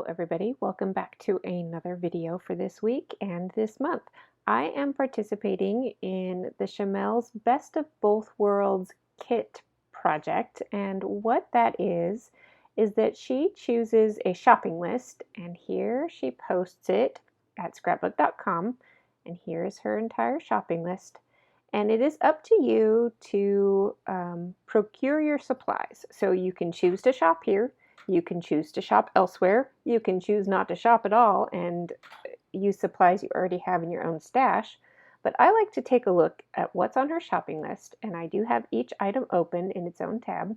everybody, welcome back to another video for this week and this month. I am participating in the Shimelle's Best of Both Worlds kit project, and what that is that she chooses a shopping list, and here she posts it at scrapbook.com, and here's her entire shopping list. And it is up to you to procure your supplies. So you can choose to shop here, you can choose to shop elsewhere, you can choose not to shop at all and use supplies you already have in your own stash. But I like to take a look at what's on her shopping list, and I do have each item open in its own tab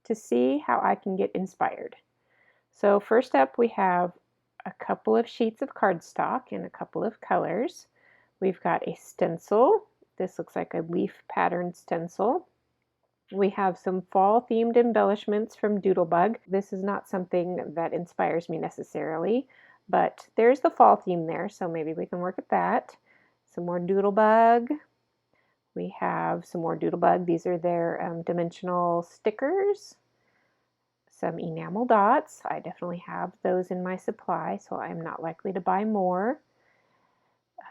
to see how I can get inspired. So first up, we have a couple of sheets of cardstock in a couple of colors. We've got a stencil. This looks like a leaf pattern stencil. We have some fall themed embellishments from Doodlebug. This is not something that inspires me necessarily, but there's the fall theme there, so maybe we can work at that. Some more Doodlebug. We have some more Doodlebug. These are their dimensional stickers. Some enamel dots. I definitely have those in my supply, so I'm not likely to buy more.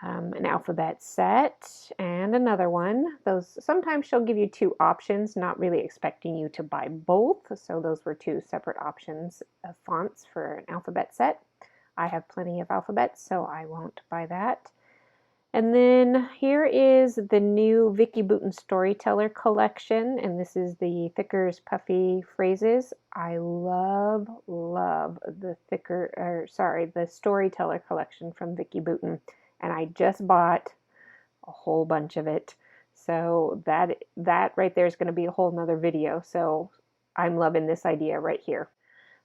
An alphabet set and another one. Those sometimes she'll give you two options, not really expecting you to buy both. So those were two separate options of fonts for an alphabet set. I have plenty of alphabets, so I won't buy that. And then here is the new Vicki Boutin Storyteller collection, and this is the thicker, puffy phrases. I love the the Storyteller collection from Vicki Boutin. And I just bought a whole bunch of it. So that right there is going to be a whole nother video. So I'm loving this idea right here.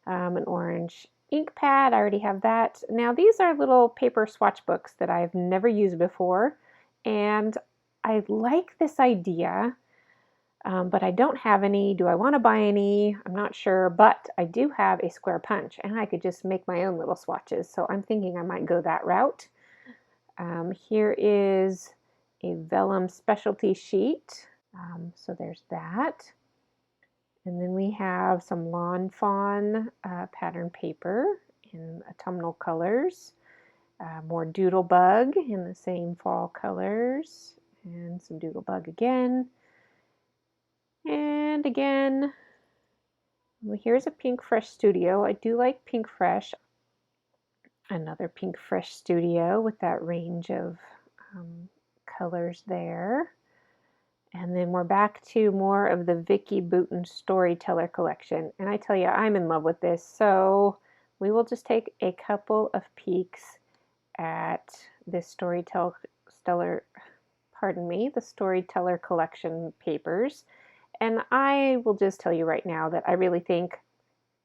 An orange ink pad, I already have that. Now these are little paper swatch books that I've never used before. And I like this idea, but I don't have any. Do I want to buy any? I'm not sure, but I do have a square punch and I could just make my own little swatches. So I'm thinking I might go that route. Here is a vellum specialty sheet, so there's that. And then we have some Lawn Fawn pattern paper in autumnal colors, more Doodlebug in the same fall colors, and some Doodlebug again, and again. Well, here's a Pink Fresh Studio. I do like Pink Fresh. Another Pink Fresh Studio with that range of colors there. And then we're back to more of the Vicki Boutin Storyteller collection. And I tell you, I'm in love with this. So we will just take a couple of peeks at this the Storyteller collection papers. And I will just tell you right now that I really think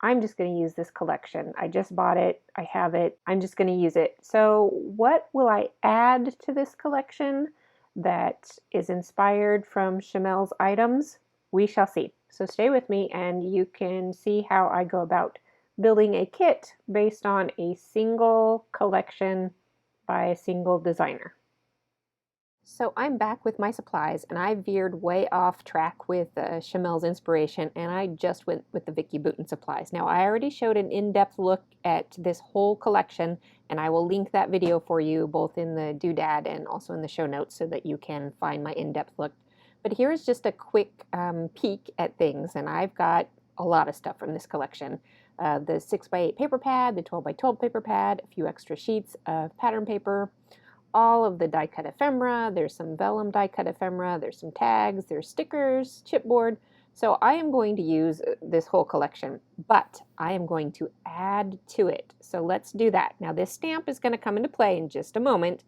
I'm just going to use this collection. I just bought it. I have it. I'm just going to use it. So what will I add to this collection that is inspired from Shimelle's items? We shall see. So stay with me and you can see how I go about building a kit based on a single collection by a single designer. So I'm back with my supplies, and I veered way off track with Shimelle's inspiration, and I just went with the Vicki Boutin supplies. Now, I already showed an in-depth look at this whole collection, and I will link that video for you both in the doodad and also in the show notes so that you can find my in-depth look. But here's just a quick peek at things, and I've got a lot of stuff from this collection. The 6x8 paper pad, the 12x12 paper pad, a few extra sheets of pattern paper, all of the die-cut ephemera. There's some vellum die-cut ephemera, there's some tags, there's stickers, chipboard. So I am going to use this whole collection, but I am going to add to it. So let's do that. Now this stamp is going to come into play in just a moment.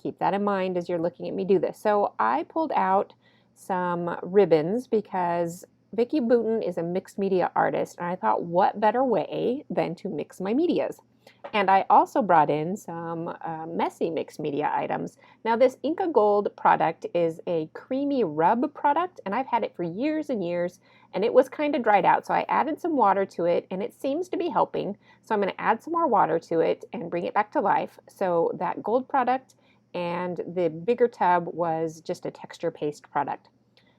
Keep that in mind as you're looking at me do this. So I pulled out some ribbons because Vicki Boutin is a mixed media artist, and I thought what better way than to mix my medias. And I also brought in some messy mixed media items. Now this Inca Gold product is a creamy rub product, and I've had it for years and years, and it was kind of dried out. So I added some water to it, and it seems to be helping. So I'm going to add some more water to it and bring it back to life. So that gold product and the bigger tub was just a texture paste product.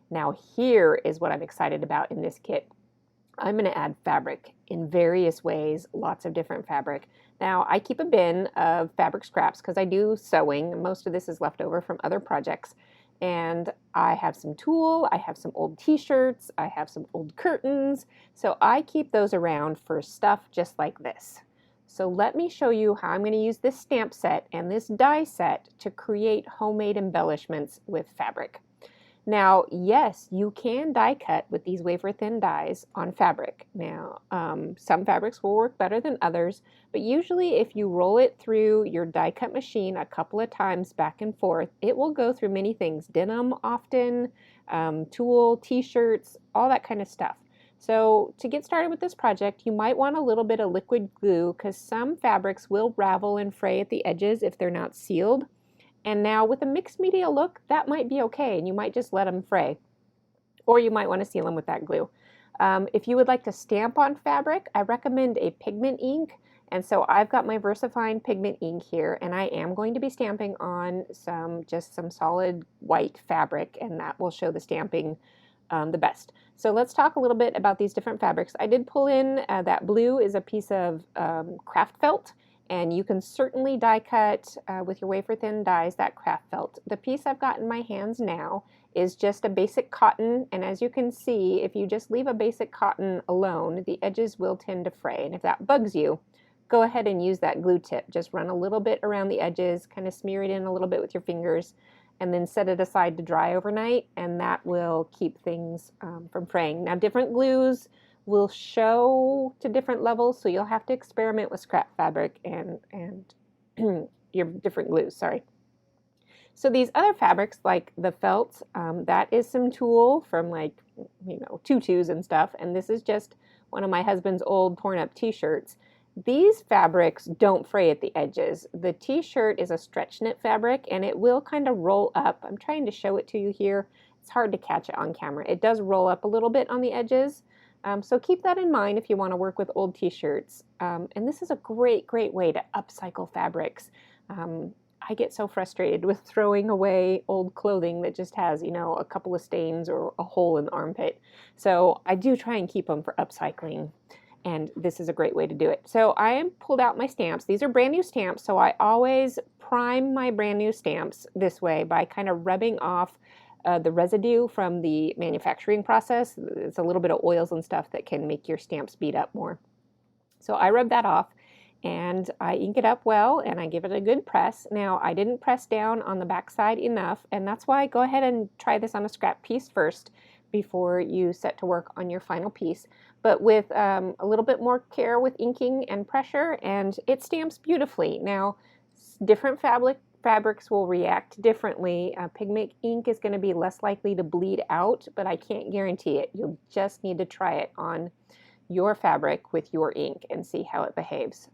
Now here is what I'm excited about in this kit. I'm going to add fabric in various ways, lots of different fabric. Now, I keep a bin of fabric scraps because I do sewing. Most of this is left over from other projects. And I have some tulle, I have some old t-shirts, I have some old curtains. So I keep those around for stuff just like this. So let me show you how I'm going to use this stamp set and this die set to create homemade embellishments with fabric. Now, yes, you can die cut with these wafer thin dies on fabric. Now, some fabrics will work better than others, but usually if you roll it through your die cut machine a couple of times back and forth, it will go through many things, denim often, tulle, t-shirts, all that kind of stuff. So to get started with this project, you might want a little bit of liquid glue because some fabrics will ravel and fray at the edges if they're not sealed. And now with a mixed media look, that might be okay, and you might just let them fray. Or you might want to seal them with that glue. If you would like to stamp on fabric, I recommend a pigment ink. And so I've got my VersaFine pigment ink here, and I am going to be stamping on just some solid white fabric, and that will show the stamping the best. So let's talk a little bit about these different fabrics. I did pull in that blue is a piece of craft felt. And you can certainly die cut with your wafer thin dies that craft felt. The piece I've got in my hands now is just a basic cotton, and as you can see, if you just leave a basic cotton alone, the edges will tend to fray. And if that bugs you, go ahead and use that glue tip. Just run a little bit around the edges, kind of smear it in a little bit with your fingers, and then set it aside to dry overnight, and that will keep things from fraying. Now, different glues will show to different levels, so you'll have to experiment with scrap fabric and your different glues, sorry. So these other fabrics, like the felt, that is some tulle from tutus and stuff, and this is just one of my husband's old torn up t-shirts. These fabrics don't fray at the edges. The t-shirt is a stretch knit fabric, and it will kind of roll up. I'm trying to show it to you here. It's hard to catch it on camera. It does roll up a little bit on the edges. So keep that in mind if you want to work with old t-shirts. And this is a great way to upcycle fabrics. I get so frustrated with throwing away old clothing that just has, a couple of stains or a hole in the armpit. So I do try and keep them for upcycling. And this is a great way to do it. So I am pulled out my stamps. These are brand new stamps, so I always prime my brand new stamps this way by kind of rubbing off the residue from the manufacturing process. It's a little bit of oils and stuff that can make your stamps beat up more. So I rub that off and I ink it up well and I give it a good press. Now I didn't press down on the back side enough, and that's why go ahead and try this on a scrap piece first before you set to work on your final piece. But with a little bit more care with inking and pressure, and it stamps beautifully. Now different fabrics will react differently. Pigment ink is going to be less likely to bleed out, but I can't guarantee it. You'll just need to try it on your fabric with your ink and see how it behaves.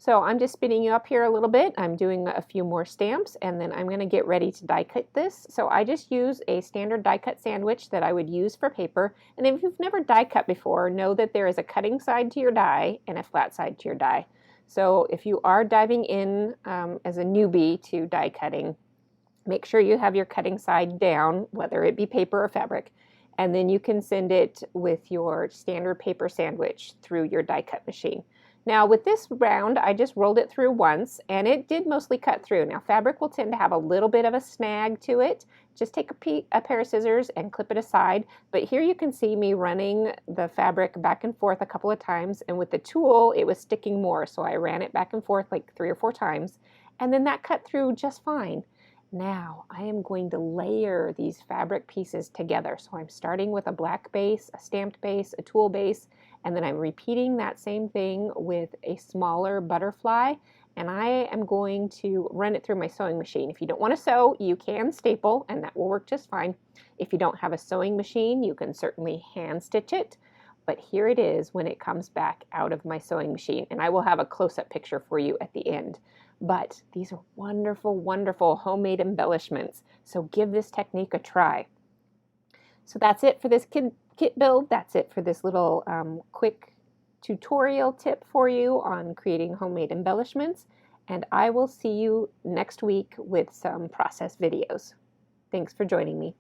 So I'm just spinning you up here a little bit. I'm doing a few more stamps, and then I'm going to get ready to die cut this. So I just use a standard die cut sandwich that I would use for paper. And if you've never die cut before, know that there is a cutting side to your die and a flat side to your die. So if you are diving in as a newbie to die cutting, make sure you have your cutting side down, whether it be paper or fabric, and then you can send it with your standard paper sandwich through your die cut machine. Now with this round, I just rolled it through once, and it did mostly cut through. Now fabric will tend to have a little bit of a snag to it. Just take a pair of scissors and clip it aside. But here you can see me running the fabric back and forth a couple of times, and with the tool, it was sticking more. So I ran it back and forth like 3 or 4 times, and then that cut through just fine. Now I am going to layer these fabric pieces together. So I'm starting with a black base, a stamped base, a tulle base, and then I'm repeating that same thing with a smaller butterfly, and I am going to run it through my sewing machine. If you don't want to sew, you can staple, and that will work just fine. If you don't have a sewing machine, you can certainly hand stitch it, but here it is when it comes back out of my sewing machine, and I will have a close-up picture for you at the end. But these are wonderful homemade embellishments, so give this technique a try. So that's it for this kit build. That's it for this little quick tutorial tip for you on creating homemade embellishments, and I will see you next week with some process videos. Thanks for joining me.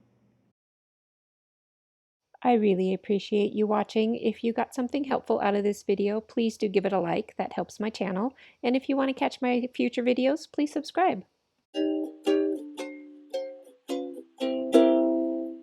I really appreciate you watching. If you got something helpful out of this video, please do give it a like. That helps my channel. And if you want to catch my future videos, please subscribe.